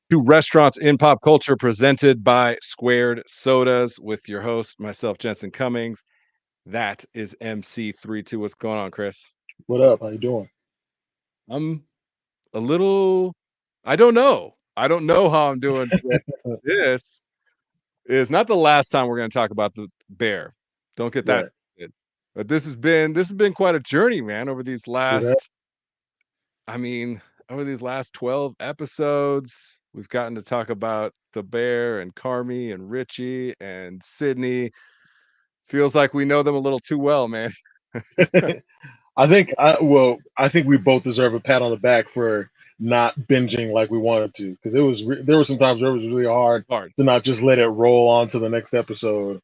To Restaurants in Pop Culture, presented by Squared Sodas, with your host, myself, Jensen Cummings. That is MC32. What's going on, Chris? What up? How you doing? I'm a little, I don't know. I don't know how I'm doing today. This is not the last time we're going to talk about the bear. Don't get that. Right. But this has been quite a journey, man, over these It ha- last, I mean, over these last 12 episodes. We've gotten to talk about the bear and Carmi and Richie and Sydney. Feels like we know them a little too well, man. I think we both deserve a pat on the back for not binging like we wanted to, because there were some times where it was really hard Hard. to not just let it roll on to the next episode.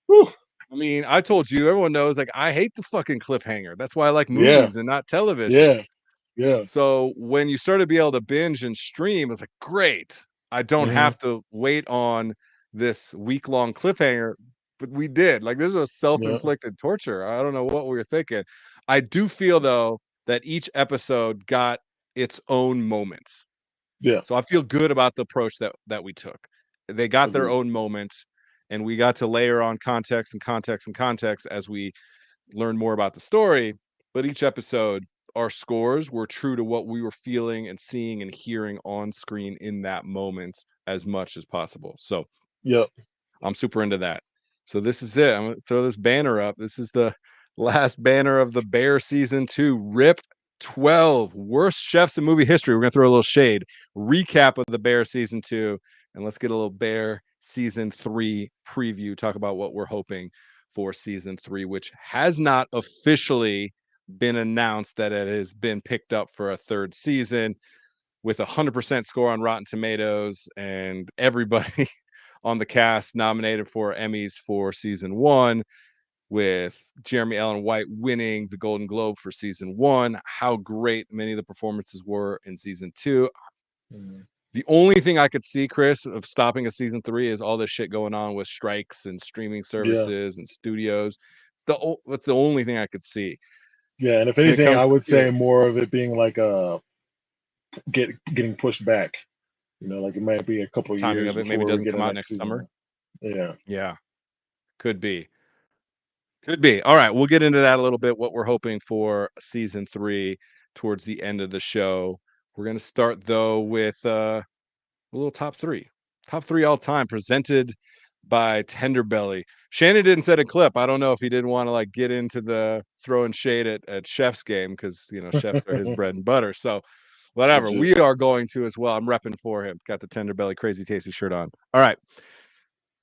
Whew. I mean, I told you, everyone knows, like, I hate the fucking cliffhanger. That's why I like Yeah, movies and not television. yeah, yeah. So when you started to be able to binge and stream, it's like, great. I don't Hmm. have to wait on this week-long cliffhanger. But we did. Like, this was Yeah, self-inflicted torture. I don't know what we were thinking. I do feel though that each episode got its own moments. yeah. So I feel good about the approach that we took. They got their Agreed. own moments, and we got to layer on context and context and context as we learn more about the story. But each episode, our scores were true to what we were feeling and seeing and hearing on screen in that moment as much as possible. So Yep. I'm super into that. So this is it. I'm gonna throw this banner up. This is the last banner of the Bear season 2. RIP 12, worst chefs in movie history. We're gonna throw a little shade. Recap of the Bear season 2, and let's get a little Bear season 3 preview. Talk about what we're hoping for season 3, which has not officially been announced that it has been picked up for a third season, with 100% score on Rotten Tomatoes, and everybody on the cast nominated for Emmys for season 1, with Jeremy Allen White winning the Golden Globe for season 1. How great many of the performances were in season 2. Mhm. The only thing I could see, Chris, of stopping a season 3 is all this shit going on with strikes and streaming Yeah, services and studios. That's the only thing I could see yeah. And if when it anything, comes I to would say viewing. more of it being like getting pushed back. Like it might be a couple Timing years of it maybe before we doesn't get a come out next next summer. season. Yeah. Yeah, could be. Could be. All right, we'll get into that a little bit, what we're hoping for season 3 towards the end of the show. We're going to start, though, with a little top 3. Top 3 all time, presented by Tenderbelly. Shannon didn't set a clip. I don't know if he didn't want to, like, get into the throwing shade at Chef's game, because, chefs are his bread and butter. So whatever. Legit. We are going to as well. I'm repping for him. Got the Tenderbelly Crazy Tasty shirt on. All right.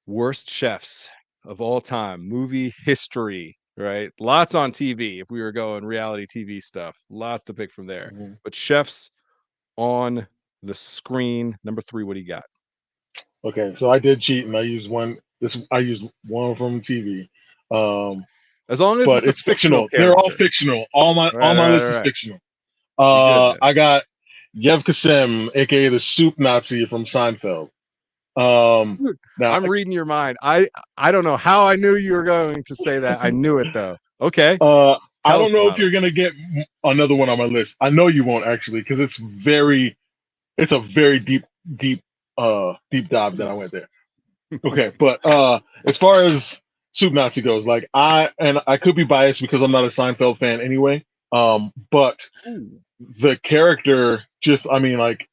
Worst chefs of all time, movie history, right? Lots on TV. If we were going reality TV stuff, lots to pick from there. Mhm. But chefs on the screen, number 3, what do you got? Okay, so I did cheat and I used one. I used one from TV, um, As long as but it's a it's fictional fictional. They're all character. fictional. All my Right, list is right. fictional. You good there. I got Yev Kasem, aka the Soup Nazi from Seinfeld. Dude, Now, I'm reading your mind. I don't know how I knew you were going to say that. I knew it though. Okay. I Tell don't us know if about him. you're gonna get another one on my list. I know you won't actually, because it's a very deep dive that I went Let's there. Okay, but as far as Soup Nazi goes, like I could be biased because I'm not a Seinfeld fan anyway. But Ooh. the character just, I mean, like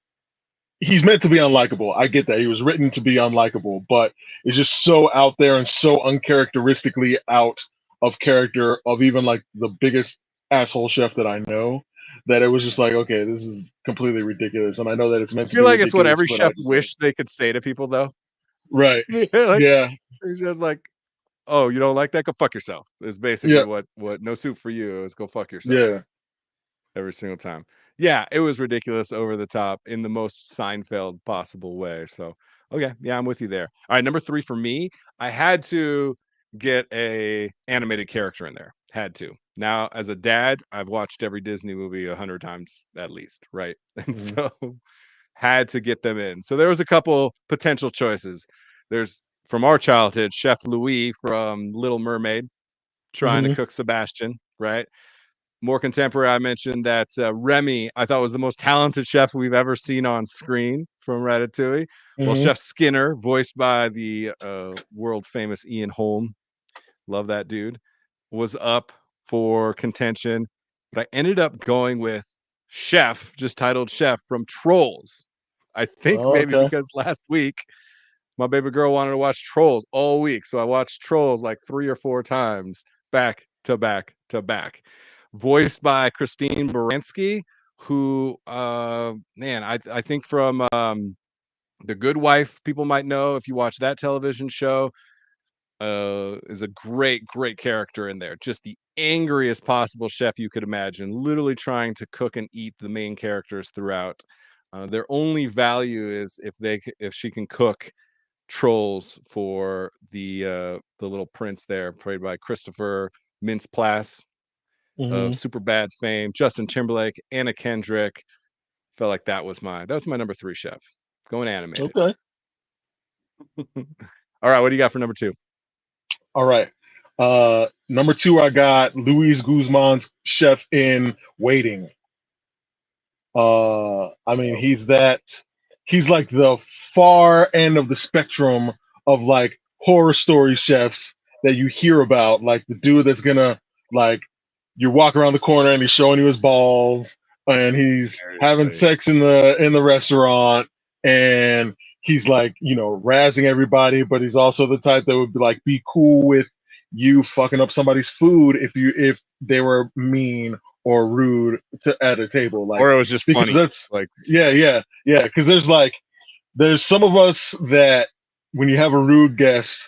he's meant to be unlikable. I get that he was written to be unlikable, but it's just so out there and so uncharacteristically out of character of even like the biggest asshole chef that I know. That it was just like, okay, this is completely ridiculous, and I know that it's I meant to feel be like it's what ridiculous, every but I chef just like, wished they could say to people though. right, Yeah, like yeah, it's just like, oh, you don't like that? Go fuck yourself. Is basically yeah, what no soup for you is. Go fuck yourself yeah. every single time. Yeah, it was ridiculous, over the top, in the most Seinfeld possible way. So okay, yeah, I'm with you there. All right, number 3 for me, I had to get a animated character in there. Had to. Now, as a dad, I've watched every Disney movie 100 times at least, right? And Mhm. so had to get them in. So there was a couple potential choices. There's, from our childhood, Chef Louis from Little Mermaid trying to Mhm. cook Sebastian, right? More contemporary, I mentioned that Remy, I thought was the most talented chef we've ever seen on screen from Ratatouille. Well, Mm-hmm. Chef Skinner, voiced by the world famous Ian Holm, love that dude, was up for contention, but I ended up going with Chef, just titled Chef from Trolls. I think Oh, maybe okay. because last week my baby girl wanted to watch Trolls all week, so I watched Trolls like 3 or 4 times back to back to back. Voiced by Christine Baranski, who man, I think from The Good Wife, people might know if you watch that television show, is a great character in there. Just the angriest possible chef you could imagine, literally trying to cook and eat the main characters throughout. Their only value is if she can cook trolls for the little prince there, played by Christopher Mintz-Plasse of Mm-hmm. Superbad fame, Justin Timberlake, Anna Kendrick. Felt like that was my number 3 chef. Going animated. Okay. All right, what do you got for number 2? All right. Number 2, I got Luis Guzman's Chef in Waiting. I mean, Oh, he's like the far end of the spectrum of like horror story chefs that you hear about, like the dude that's gonna like you walk around the corner and he's showing you his balls and he's having seriously. sex in the restaurant and he's like, razzing everybody, but he's also the type that would be like be cool with you fucking up somebody's food if they were mean or rude at a table, like, Or it was just because funny. that's Like, yeah, because there's some of us that when you have a rude guest,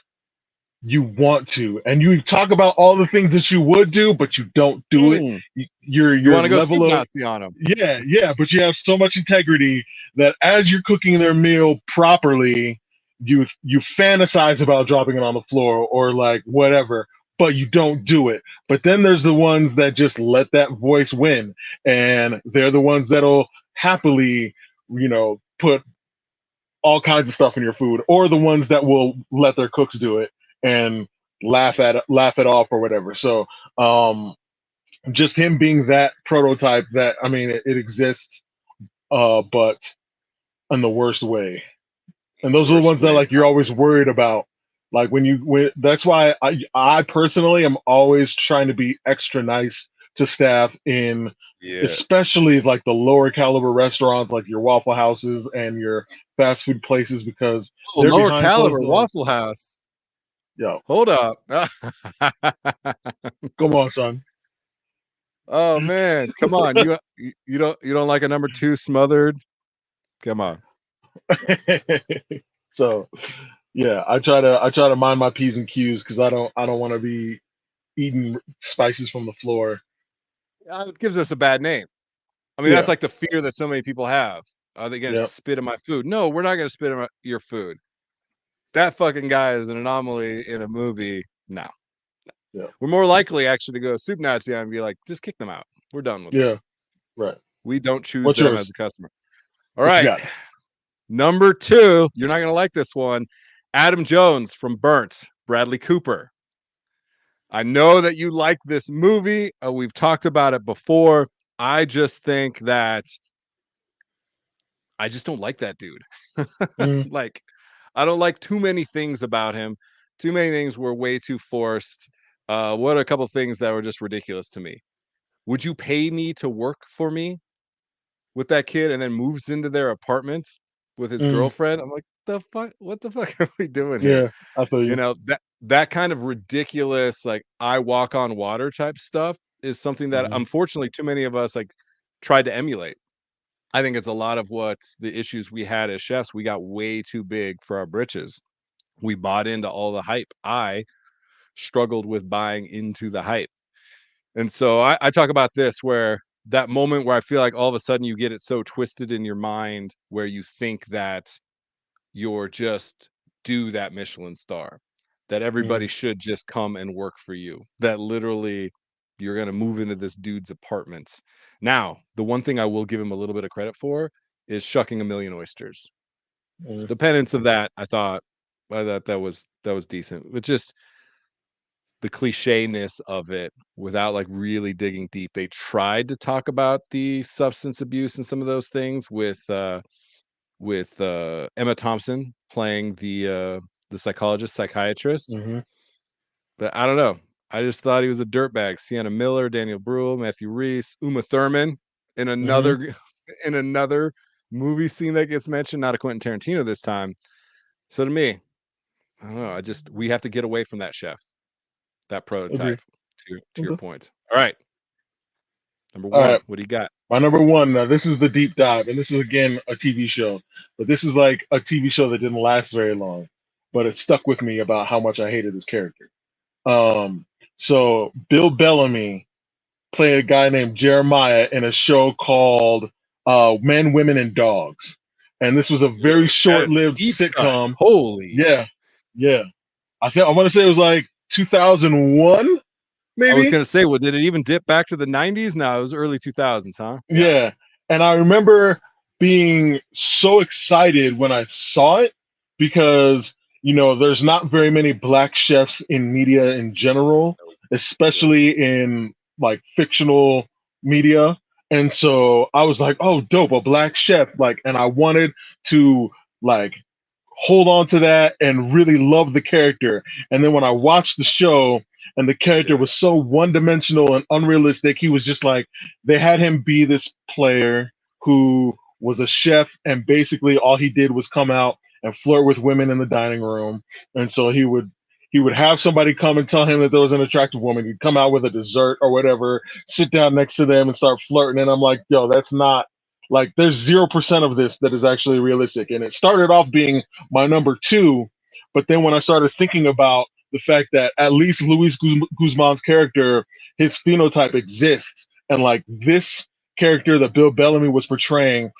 you want to, and you talk about all the things that you would do, but you don't do it. mm, you Your want to go level soup of Nazi on them. yeah, but you have so much integrity that as you're cooking their meal properly, you fantasize about dropping it on the floor or like whatever, but you don't do it. But then there's the ones that just let that voice win, and they're the ones that'll happily, put all kinds of stuff in your food, or the ones that will let their cooks do it and laugh it off or whatever. So just him being that prototype that, I mean, it exists, but in the worst way. And those are the Worst ones that way like you're always possible. worried about. Like that's why I personally am always trying to be extra nice to staff in, Yeah. especially like the lower caliber restaurants, like your Waffle Houses and your fast food places, because Oh, they're lower behind closed caliber doors. Waffle House. Yo, Hold up. come on, son. Oh man, come on. You don't like a number 2 smothered? Come on. So yeah, I try to mind my P's and Q's because I don't want to be eating spices from the floor. It gives us a bad name. I mean, that's Yeah, like the fear that so many people have. Are they going to yeah, spit in my food? No, we're not going to spit in your food. That fucking guy is an anomaly in a movie. No. yeah, We're more likely actually to go soup Nazi on and be like, just kick them out. We're done with them. yeah. Right. We don't choose What's them as yours? a customer. All What you right. got? Number 2, you're not going to like this one. Adam Jones from Burnt, Bradley Cooper. I know that you like this movie. We've talked about it before. I just think that I just don't like that dude. Mm, Like, I don't like too many things about him. Too many things were way too forced. What are a couple things that were just ridiculous to me? Would you pay me to work for me with that kid and then moves into their apartment with his mm, girlfriend? I'm like, the fuck? What the fuck are we doing here? yeah, I feel You you. know, that kind of ridiculous, like I walk on water type stuff is something that Hmm. unfortunately too many of us like tried to emulate. I think it's a lot of what the issues we had as chefs. We got way too big for our britches. We bought into all the hype. I struggled with buying into the hype. And so I talk about this where that moment where I feel like all of a sudden you get it so twisted in your mind where you think that you're just due that Michelin star, that everybody Mm, should just come and work for you, that literally you're going to move into this dude's apartments. Now, the one thing I will give him a little bit of credit for is shucking a million oysters. mm, The penance of that, I thought that was decent. But just the cliche-ness of it without like really digging deep. They tried to talk about the substance abuse and some of those things with Emma Thompson playing the psychiatrist. Mm-hmm. But I don't know. I just thought he was a dirtbag. Sienna Miller, Daniel Bruhl, Matthew Rhys, Uma Thurman in Mm-hmm. another in another movie scene that gets mentioned, not a Quentin Tarantino this time. So to me, I don't know. We have to get away from that chef, that Agree. prototype. To your Okay. point. All right, number All one. right. What do you got? My number one. Now, this is the deep dive, and this is again a TV show, but this is like a TV show that didn't last very long, but it stuck with me about how much I hated this character. Um, so Bill Bellamy played a guy named Jeremiah in a show called Men, Women, and Dogs, and this was a very Ooh, that is a short-lived deep cut. sitcom. Holy. Yeah, yeah. I want to say it was like 2001, I was maybe. gonna say, well, did it even dip back to the 90s? No, it was early 2000s, huh? Yeah. Yeah. And I remember being so excited when I saw it because, there's not very many black chefs in media in general, Nope. especially in like fictional media. And so I was like, oh, dope, a black chef. Like, and I wanted to like hold on to that and really love the character. And then when I watched the show and the character Yeah. was so one dimensional and unrealistic, he was just like, they had him be this player who was a chef and basically all he did was come out and flirt with women in the dining room. And so he would have somebody come and tell him that there was an attractive woman. He'd come out with a dessert or whatever, sit down next to them and start flirting. And I'm like, yo, that's not like there's 0% of this that is actually realistic. And it started off being my number two. But then when I started thinking about the fact that at least Luis Guzman's character, his phenotype exists, and like this character that Bill Bellamy was portraying,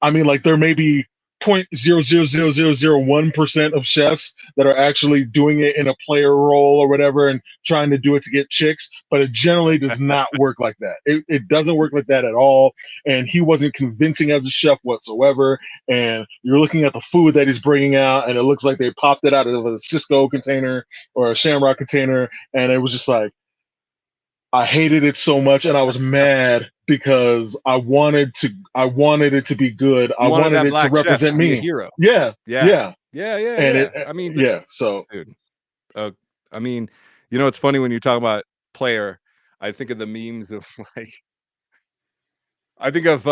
I mean, like there may be 0.0000001% of chefs that are actually doing it in a player role or whatever and trying to do it to get chicks, but it generally does not work like that. It doesn't work like that at all. And he wasn't convincing as a chef whatsoever. And you're looking at the food that he's bringing out, and it looks like they popped it out of a Cisco container or a Shamrock container. And it was just like, I hated it so much, and I was mad because I wanted it to be good. I You wanted wanted that it to black chef to represent be a me. hero. Yeah, Yeah. yeah, Yeah, yeah, and yeah. it I mean, yeah. So dude, uh, I mean, it's funny when you talk about player, I think of the memes of like I think of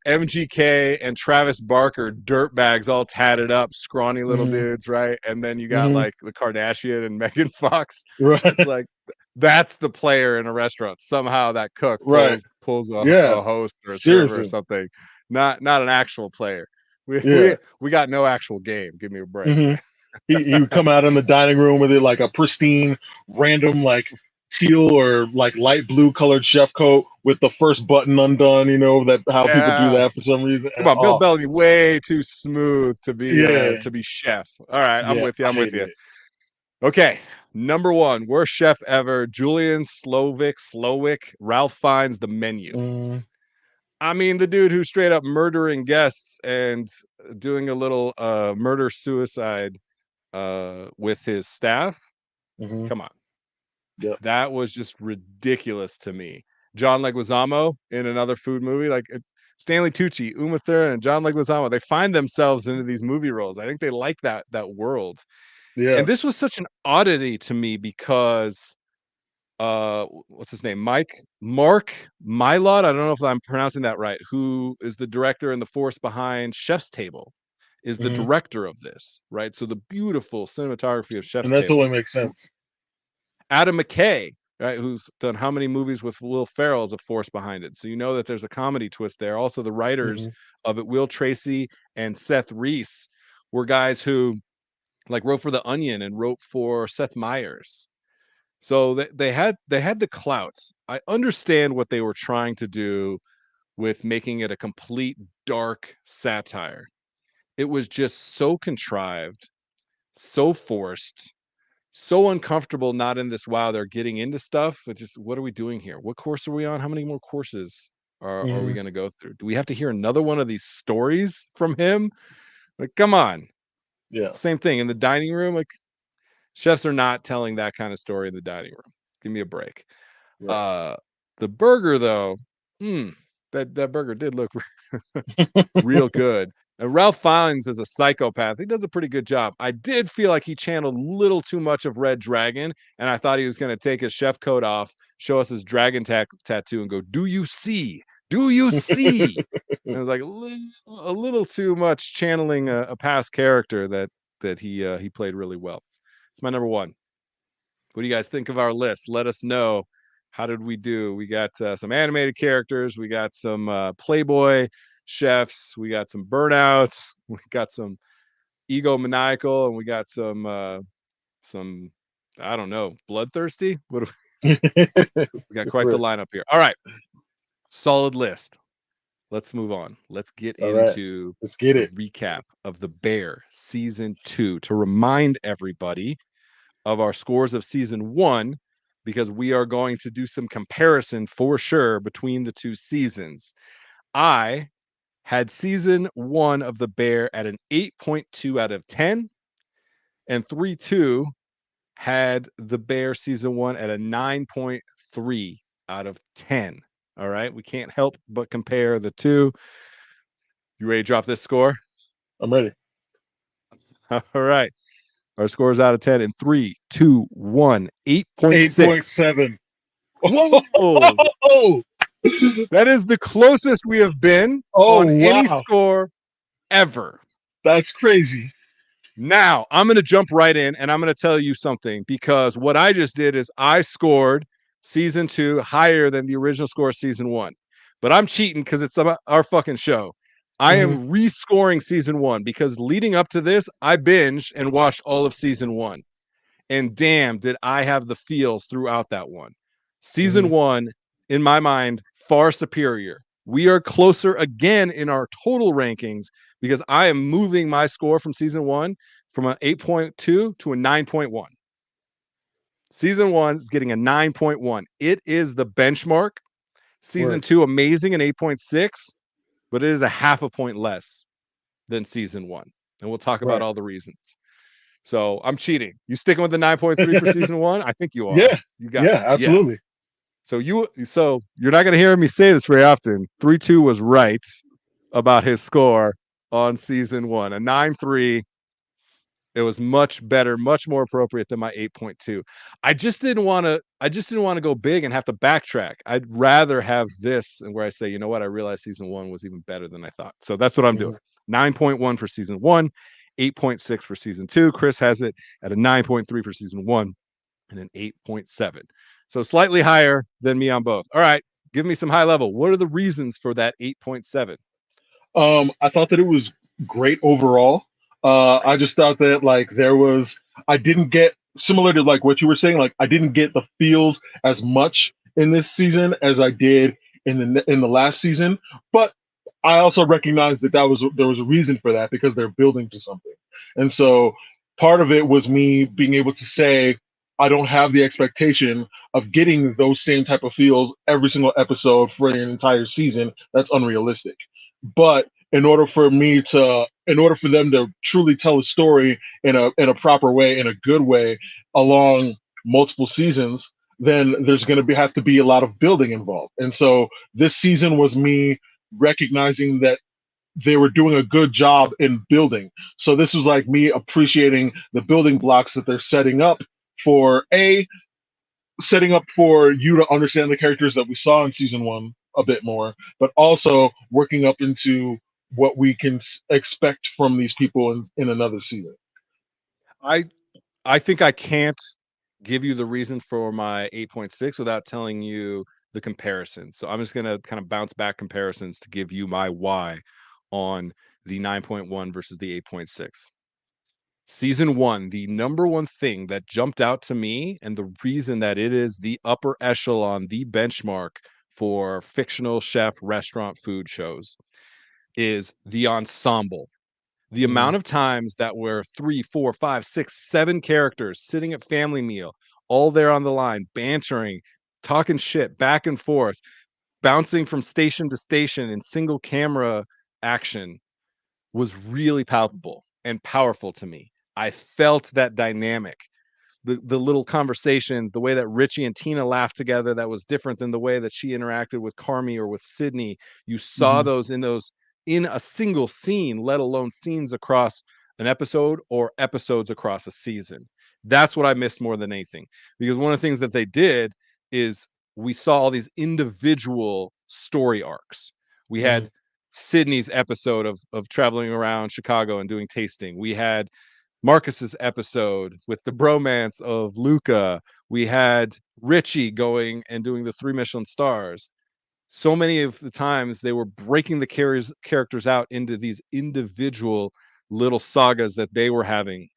MGK and Travis Barker, dirtbags all tatted up, scrawny little mhm, dudes, right? And then you got mhm, like the Kardashian and Megan Fox. It's right, like that's the player in a restaurant. Somehow that cook right, pulls yeah. a host or a server or Seriously, something. Not an actual player. We yeah. we we got no actual game. Give me a break, hmm man. he would come out in the dining room with it like a pristine, random like teal or like light blue colored chef coat with the first button undone. That how people do Yeah. that for some reason. Come And, on, Bill oh Bellamy, way too smooth yeah, to be chef. All right, I'm yeah, with you. I I'm with hated you. it. Okay, number one, worst chef ever, Julian Slowick. Ralph Fiennes the Menu. Mm, I mean, the dude who's straight up murdering guests and doing a little murder suicide with his staff. hmm Come on, Yep. that was just ridiculous to me. John Leguizamo in another food movie, like Stanley Tucci, Uma Thurman, and John Leguizamo, they find themselves into these movie roles. I think they like that world. Yeah. And this was such an oddity to me because what's his name? Mark Mylod. I don't know if I'm pronouncing that right, who is the director and the force behind Chef's Table, is the hmm director of this, right? So the beautiful cinematography of And Chef's that Table. totally makes sense. Adam McKay, right, who's done how many movies with Will Ferrell as a force behind it. So you know that there's a comedy twist there. Also, the writers hmm of it, Will Tracy and Seth Reese, were guys who like wrote for The Onion and wrote for Seth Meyers. So they had the clouts. I understand what they were trying to do with making it a complete dark satire. It was just so contrived, so forced, so uncomfortable, not in this wow, they're getting into stuff. But just what are we doing here? What course are we on? How many more courses are we hmm going to go through? Do we have to hear another one of these stories from him? Like, come on. Yeah. Same thing in the dining room. Like, Chefs are not telling that kind of story in the dining room. Give me a break. Right. The burger, though, that burger did look real good. And Ralph Fiennes is a psychopath. He does a pretty good job. I did feel like he channeled a little too much of Red Dragon, and I thought he was going to take his chef coat off, show us his dragon tattoo, and go, "Do you see? Do you see?" And it was like a little too much channeling a past character that he played really well. It's my number one. What do you guys think of our list? Let us know. How did we do? We got some animated characters. We got some Playboy chefs. We got some burnouts. We got some egomaniacal, and we got some I don't know, bloodthirsty. What we got? Quite the lineup here. All right, solid list. Let's move on. Let's get All right. into Let's get the it. recap of The Bear season 2 to remind everybody of our scores of season 1, because we are going to do some comparison for sure between the two seasons. I had season 1 of The Bear at an 8.2 out of 10, and 3-2 had The Bear season 1 at a 9.3 out of 10. All right, we can't help but compare the two. You ready to drop this score? I'm ready. All right. Our scores out of 10 in 3, 2, 1, 8.6. 8.7. Whoa! Oh, That is the closest we have been oh on any wow. score ever. That's crazy. Now, I'm going to jump right in and I'm going to tell you something, because what I just did is I scored season 2 higher than the original score of season 1. But I'm cheating because it's about our fucking show. I am rescoring season 1 because leading up to this, I binged and watched all of season 1. And damn, did I have the feels throughout that one. Season 1, in my mind, far superior. We are closer again in our total rankings because I am moving my score from season 1 from an 8.2 to a 9.1. Season 1 is getting a 9.1. It is the benchmark. Season Word. 2, amazing, an 8.6, but it is a half a point less than season 1. And we'll talk about Right. all the reasons. So I'm cheating. You sticking with the 9.3 for season 1? I think you are. Yeah. You got Yeah, absolutely. So you're not going to hear me say this very often. 3-2 was right about his score on season 1. A 9.3. It was much better, much more appropriate than my 8.2. I just didn't want to go big and have to backtrack. I'd rather have this, and where I say, you know what, I realized season 1 was even better than I thought. So that's what I'm doing. 9.1 for season 1, 8.6 for season 2. Chris has it at a 9.3 for season 1 and an 8.7. So slightly higher than me on both. All right, give me some high level. What are the reasons for that 8.7? I thought that it was great overall. I just thought that I didn't get, similar to like what you were saying, like I didn't get the feels as much in this season as I did in the last season. But I also recognize that there was a reason for that because they're building to something, and so part of it was me being able to say I don't have the expectation of getting those same type of feels every single episode for an entire season. That's unrealistic. But in order for them to truly tell a story in a proper way, in a good way, along multiple seasons, then there's going to have to be a lot of building involved. And so this season was me recognizing that they were doing a good job in building. So this was like me appreciating the building blocks that they're for setting up for you to understand the characters that we saw in season 1 a bit more, but also working up into what we can expect from these people in another season. I think I can't give you the reason for my 8.6 without telling you the comparison. So I'm just going to kind of bounce back comparisons to give you my why on the 9.1 versus the 8.6. Season 1, the number one thing that jumped out to me, and the reason that it is the upper echelon, the benchmark for fictional chef restaurant food shows, is the ensemble. The amount of times that were 3, 4, 5, 6, 7 characters sitting at family meal, all there on the line, bantering, talking shit back and forth, bouncing from station to station in single camera action was really palpable and powerful to me. I felt that dynamic. the little conversations, the way that Richie and Tina laughed together, that was different than the way that she interacted with Carmy or with Sydney. You saw those in a single scene, let alone scenes across an episode or episodes across a season. That's what I missed more than anything, because one of the things that they did is we saw all these individual story arcs. We had Sydney's episode of traveling around Chicago and doing tasting. We had Marcus's episode with the bromance of Luca. We had Richie going and doing the 3 Michelin stars. So many of the times they were breaking the characters out into these individual little sagas that they were having.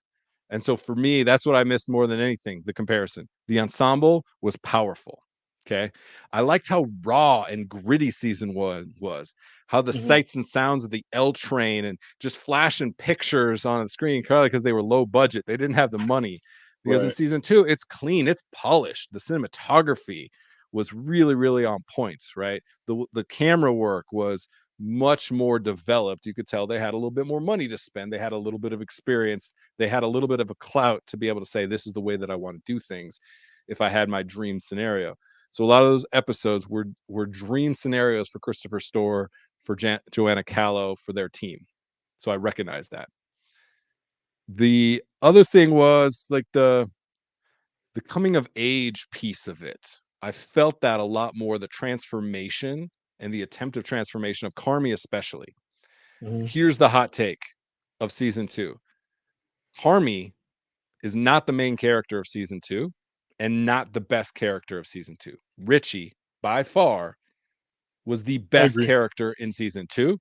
And so for me, that's what I missed more than anything, the comparison. The ensemble was powerful. Okay. I liked how raw and gritty season 1 was, how the sights and sounds of the L train and just flashing pictures on the screen, probably because they were low budget. They didn't have the money. Because in season 2, it's clean, it's polished. The cinematography was really, really on point, right? The camera work was much more developed. You could tell they had a little bit more money to spend. They had a little bit of experience. They had a little bit of a clout to be able to say, this is the way that I want to do things if I had my dream scenario. So a lot of those episodes were dream scenarios for Christopher Storer, for Joanna Callow, for their team. So I recognize that. The other thing was like the coming of age piece of it. I felt that a lot more, the transformation and the attempt of transformation of Carmy especially. Here's the hot take of season 2. Carmy is not the main character of season 2 and not the best character of season 2. Richie, by far, was the best character in season 2.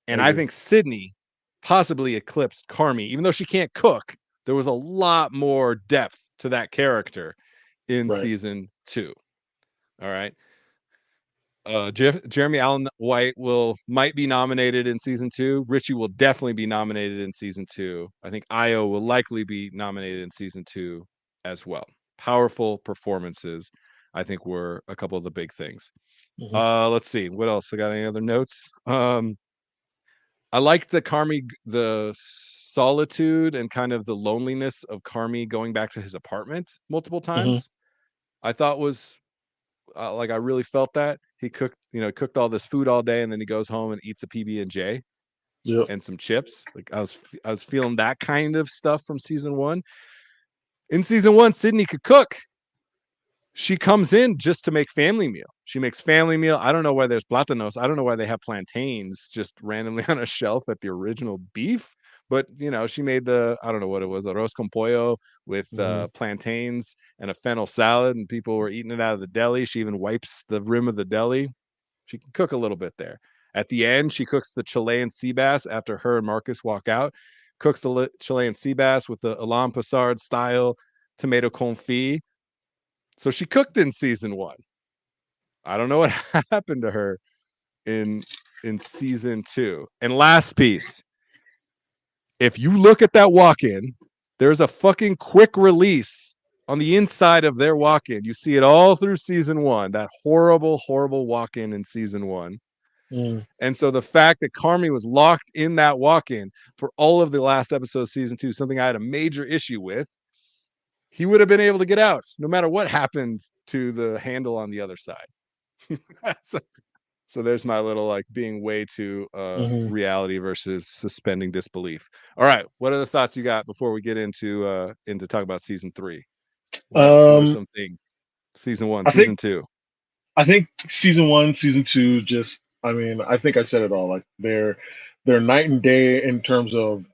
And I think Sydney possibly eclipsed Carmy. Even though she can't cook, there was a lot more depth to that character in season 2. All right. Jeremy Allen White might be nominated in season 2. Richie will definitely be nominated in season 2. I think Io will likely be nominated in season 2 as well. Powerful performances, I think, were a couple of the big things. Let's see what else. I got any other notes? I like the solitude and kind of the loneliness of Carmy going back to his apartment multiple times. I thought was like, I really felt that he cooked all this food all day, and then he goes home and eats a PB&J and some chips. Like I was feeling that kind of stuff from season 1. In season 1, Sydney could cook. She comes in just to make family meal. She makes family meal. I don't know why there's platanos. I don't know why they have plantains just randomly on a shelf at the original beef. But, she made I don't know what it was, arroz con pollo with plantains and a fennel salad, and people were eating it out of the deli. She even wipes the rim of the deli. She can cook a little bit there. At the end, she cooks the Chilean sea bass after her and Marcus walk out. Cooks the Chilean sea bass with the Alain Passard style tomato confit. So she cooked in season 1. I don't know what happened to her in season 2. And last piece, if you look at that walk-in, there's a fucking quick release on the inside of their walk-in. You see it all through season 1, that horrible, horrible walk-in in season 1. And so the fact that Carmy was locked in that walk-in for all of the last episode of season 2, something I had a major issue with, he would have been able to get out no matter what happened to the handle on the other side. So there's my little like being way too reality versus suspending disbelief. All right, what other thoughts you got before we get into talk about season 3? What are some things? Season 1, season 2. I think season 1, season 2, just I think I said it all. Like they're night and day in terms of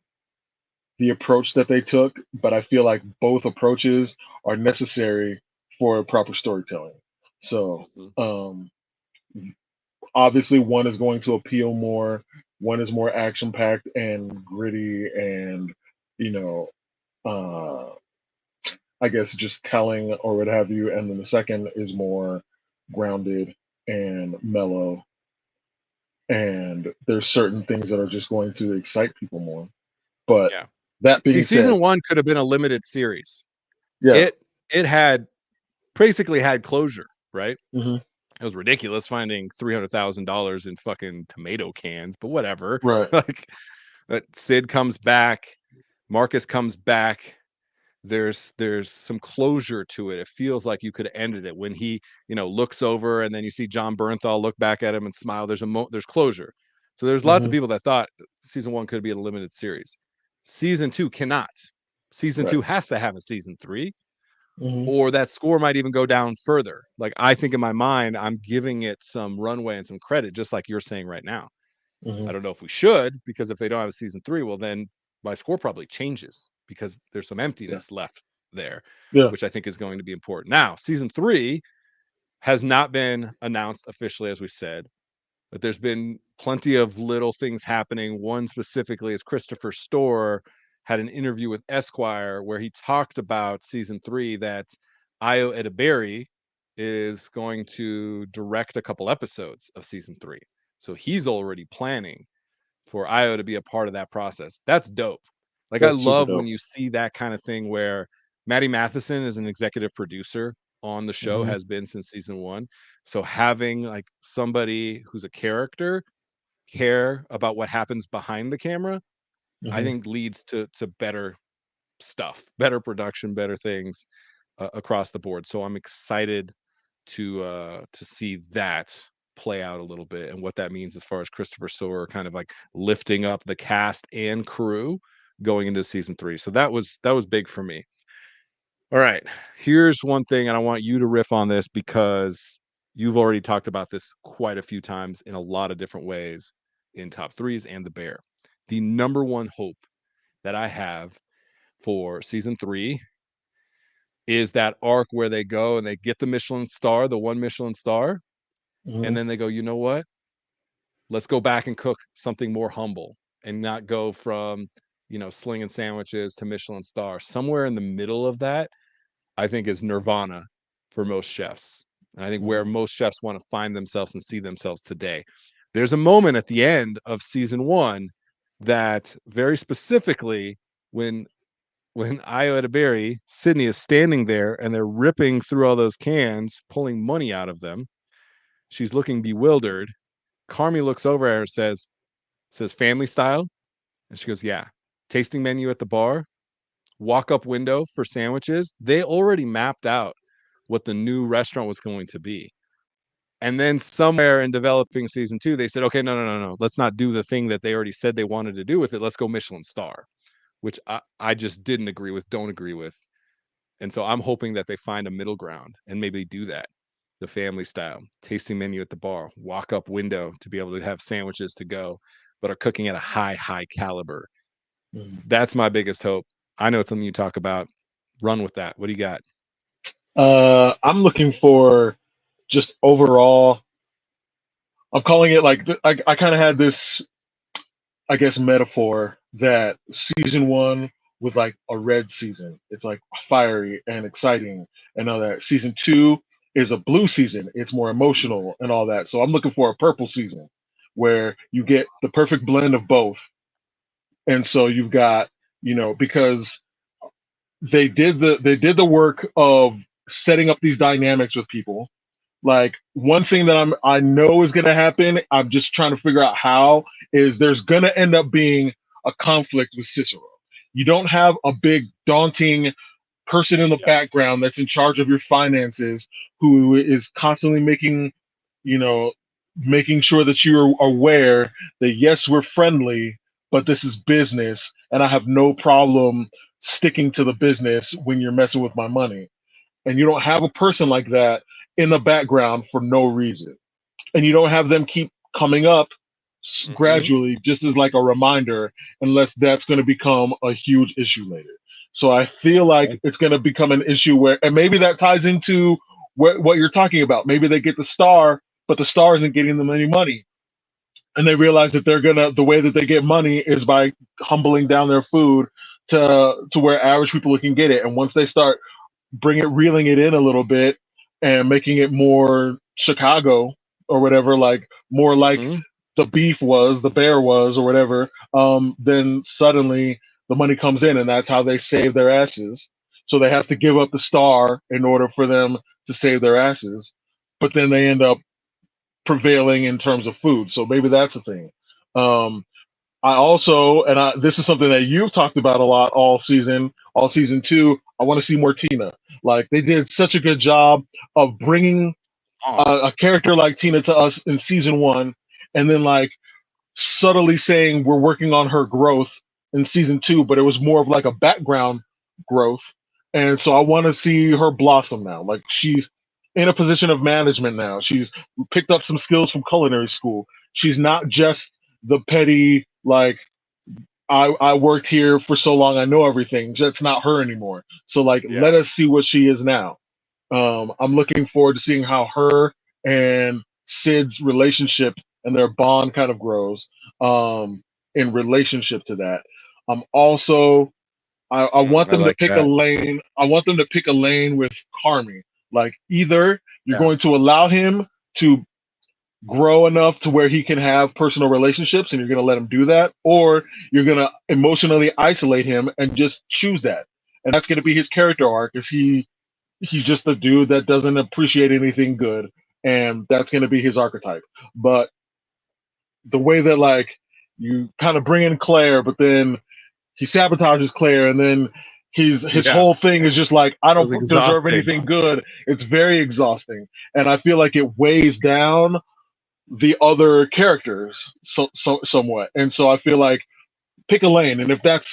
the approach that they took, but I feel like both approaches are necessary for proper storytelling. So obviously one is going to appeal more, one is more action packed and gritty and I guess just telling or what have you, and then the second is more grounded and mellow, and there's certain things that are just going to excite people more. But that being said, season 1 could have been a limited series. It had basically had closure, right? It was ridiculous finding $300,000 in fucking tomato cans, but whatever. Right. Like, Sid comes back, Marcus comes back, there's some closure to it. It feels like you could have ended it when he, looks over and then you see John Bernthal look back at him and smile. There's closure. So there's lots of Mhm. people that thought season 1 could be a limited series. Season 2 cannot. Season 2 Right. has to have a season 3, Mhm. or that score might even go down further. Like, I think in my mind, I'm giving it some runway and some credit, just like you're saying right now. I Mhm. don't know if we should, because if they don't have a season 3, well, then my score probably changes because there's some Yeah. emptiness left there, Yeah. which I think is going to be important. Now, season 3 has not been announced officially, as we said, but there's been plenty of little things happening. One specifically is Christopher Storer had an interview with Esquire where he talked about season 3, that Io Edebiri is going to direct a couple episodes of season 3. So he's already planning for Io to be a part of that process. That's dope. Like, I That's super love when dope. you see that kind of thing where Matty Matheson is an executive producer on the show, Mhm. has been since season 1. So having like somebody who's a character care about what happens behind the camera, I Mhm. think leads to better stuff, better production, better things across the board. So I'm excited to see that play out a little bit and what that means as far as Christopher Storer kind of like lifting up the cast and crew going into season 3. So that was big for me. All right, here's one thing, and I want you to riff on this because you've already talked about this quite a few times in a lot of different ways in top threes and the Bear. The number one hope that I have for season 3 is that arc where they go and they get the Michelin star, the one Michelin star, and Mhm. then they go, you know what? Let's go back and cook something more humble and not go from, slinging sandwiches to Michelin star. Somewhere in the middle of that, I think, is nirvana for most chefs. And I think where Mhm. most chefs want to find themselves and see themselves today. There's a moment at the end of season 1 that very specifically, when Io Edebiri, Sydney, is standing there and they're ripping through all those cans, pulling money out of them. She's looking bewildered. Carmy looks over at her and says family style. And she goes, yeah. Tasting menu at the bar, walk up window for sandwiches. They already mapped out what the new restaurant was going to be. And then somewhere in developing season 2, they said, okay, no. Let's not do the thing that they already said they wanted to do with it. Let's go Michelin star, which I just didn't agree with, don't agree with. And so I'm hoping that they find a middle ground and maybe do that. The family style, tasting menu at the bar, walk up window to be able to have sandwiches to go, but are cooking at a high caliber. Mhm. That's my biggest hope. I know it's something you talk about. Run with that. What do you got? I'm looking for just overall. I'm calling it like I kind of had this, I guess, metaphor that season 1 was like a red season. It's like fiery and exciting and all that. Season 2 is a blue season. It's more emotional and all that. So I'm looking for a purple season where you get the perfect blend of both. And so you've got, because they did the work of setting up these dynamics with people. Like, one thing that I know is going to happen, I'm just trying to figure out how, is there's going to end up being a conflict with Cicero. You don't have a big daunting person in the Yeah. background that's in charge of your finances, who is constantly you know making sure that you're aware that, yes, we're friendly, but this is business, and I have no problem sticking to the business when you're messing with my money. And you don't have a person like that in the background for no reason. And you don't have them keep coming up Mm-hmm. gradually just as like a reminder, unless that's going to become a huge issue later. So I feel like Okay. it's going to become an issue where, and maybe that ties into what you're talking about. Maybe they get the star, but the star isn't getting them any money. And they realize that the way that they get money is by humbling down their food to where average people can get it. And once they start reeling it in a little bit and making it more Chicago or whatever, like more like Mm-hmm. the bear was, or whatever, then suddenly the money comes in, and that's how they save their asses. So they have to give up the star in order for them to save their asses, but then they end up prevailing in terms of food. So maybe that's a thing. Um, I also, this is something that you've talked about a lot all season 2. I want to see more Tina. Like they did such a good job of bringing a character like Tina to us in season 1, and then like subtly saying we're working on her growth in season 2, but it was more of like a background growth. And so I want to see her blossom now. Like she's in a position of management now. She's picked up some skills from culinary school. She's not just the petty like I worked here for so long I know everything. That's not her anymore. So like let us see what she is now. I'm looking forward to seeing how her and Sid's relationship and their bond kind of grows in relationship to that. I'm also I want them to like pick a that. lane. I want them to pick a lane with Carmi. Like either you're Yeah. going to allow him to grow enough to where he can have personal relationships and you're going to let him do that, or you're going to emotionally isolate him and just choose that. And that's going to be his character arc, is he's just a dude that doesn't appreciate anything good, and that's going to be his archetype. But the way that like you kind of bring in Claire, but then he sabotages Claire, and then his whole thing is just like, I It was don't deserve exhausting. anything good. It's very exhausting, and I feel like it weighs down the other characters somewhat. And so I feel like pick a lane, and if that's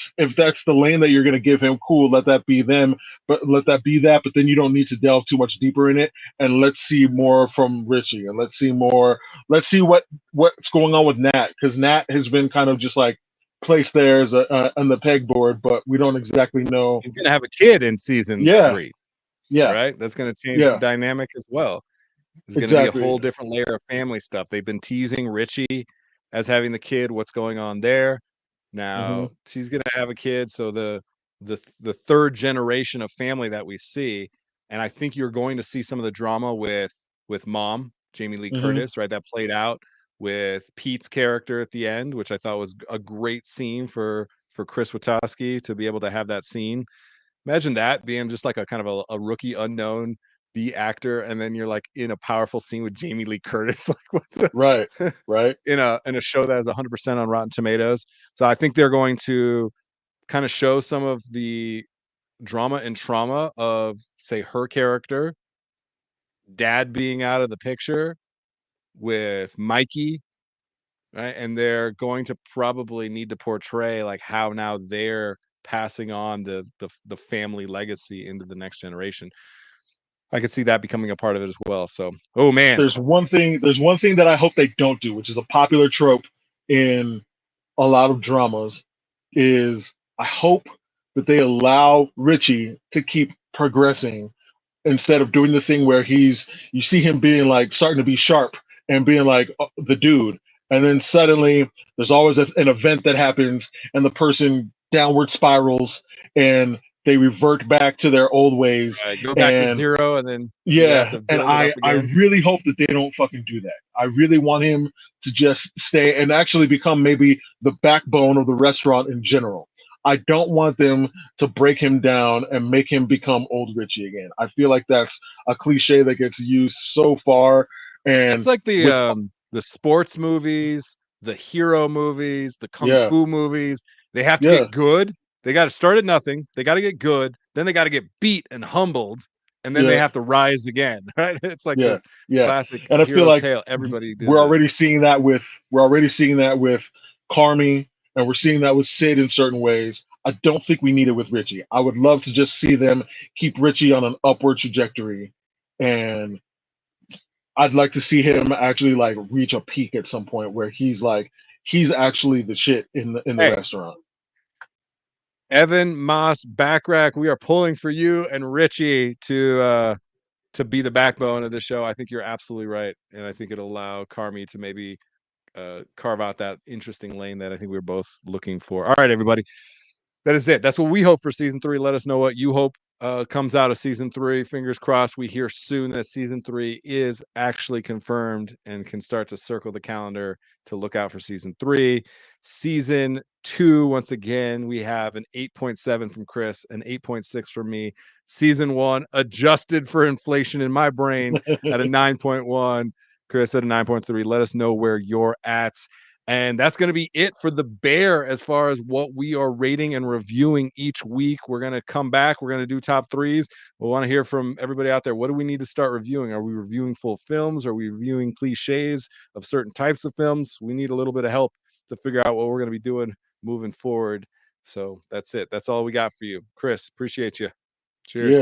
the lane that you're going to give him, cool, let that be them, but let that be that. But then you don't need to delve too much deeper in it, and let's see more from Richie, and let's see what's going on with Nat, because Nat has been kind of just like placed there as on the pegboard, but we don't exactly know. He's gonna have a kid in season 3, right? That's gonna change the dynamic as well. There's gonna be a whole different layer of family stuff. They've been teasing Richie as having the kid. What's going on there? Now she's gonna have a kid, so the third generation of family that we see, and I think you're going to see some of the drama with mom, Jamie Lee Curtis, right? That played out with Pete's character at the end, which I thought was a great scene for Chris Witaske to be able to have that scene. Imagine that being just like a kind of a rookie unknown B actor, and then you're like in a powerful scene with Jamie Lee Curtis, like what the right in a show that has 100% on Rotten Tomatoes. So I think they're going to kind of show some of the drama and trauma of, say, her character, dad being out of the picture with Mikey, right? And they're going to probably need to portray like how now they're passing on the family legacy into the next generation. I could see that becoming a part of it as well. So, oh man, there's one thing that I hope they don't do, which is a popular trope in a lot of dramas, is I hope that they allow Richie to keep progressing instead of doing the thing where you see him being like starting to be sharp and being like the dude, and then suddenly there's always an event that happens and the person downward spirals and they revert back to their old ways. right, go back to And zero, and then you have yeah, to and build it up I again. really hope that they don't fucking do that. I really want him to just stay and actually become maybe the backbone of the restaurant in general. I don't want them to break him down and make him become old Richie again. I feel like that's a cliche that gets used so far. It's And like with the sports movies, the hero movies, the kung yeah, fu movies. They have to yeah, get good. They got to start at nothing. They got to get good. Then they got to get beat and humbled, and then they yeah, have to rise again. Right? It's like yeah, this yeah. classic And I feel hero's like tale. Everybody we're does it. already seeing that with we're already seeing that with Carmi, and we're seeing that with Sid in certain ways. I don't think we need it with Richie. I would love to just see them keep Richie on an upward trajectory, and I'd like to see him actually like reach a peak at some point where he's actually the shit in the Hey, restaurant. Evan, Moss-Bachrach, we are pulling for you and Richie to be the backbone of the show. I think you're absolutely right, and I think it'll allow Carmi to maybe carve out that interesting lane that I think we we're both looking for. All right, everybody. That is it. That's what we hope for season 3. Let us know what you hope comes out of season 3. Fingers crossed we hear soon that season 3 is actually confirmed and can start to circle the calendar to look out for season 3. Season 2, once again, we have an 8.7 from Chris, an 8.6 from me. Season 1, adjusted for inflation in my brain, at a 9.1. Chris at a 9.3. Let us know where you're at. And that's going to be it for the Bear as far as what we are rating and reviewing each week. We're going to come back. We're going to do top threes. We want to hear from everybody out there. What do we need to start reviewing? Are we reviewing full films? Are we reviewing cliches of certain types of films? We need a little bit of help to figure out what we're going to be doing moving forward. So that's it. That's all we got for you. Chris, appreciate you. Cheers. Yeah.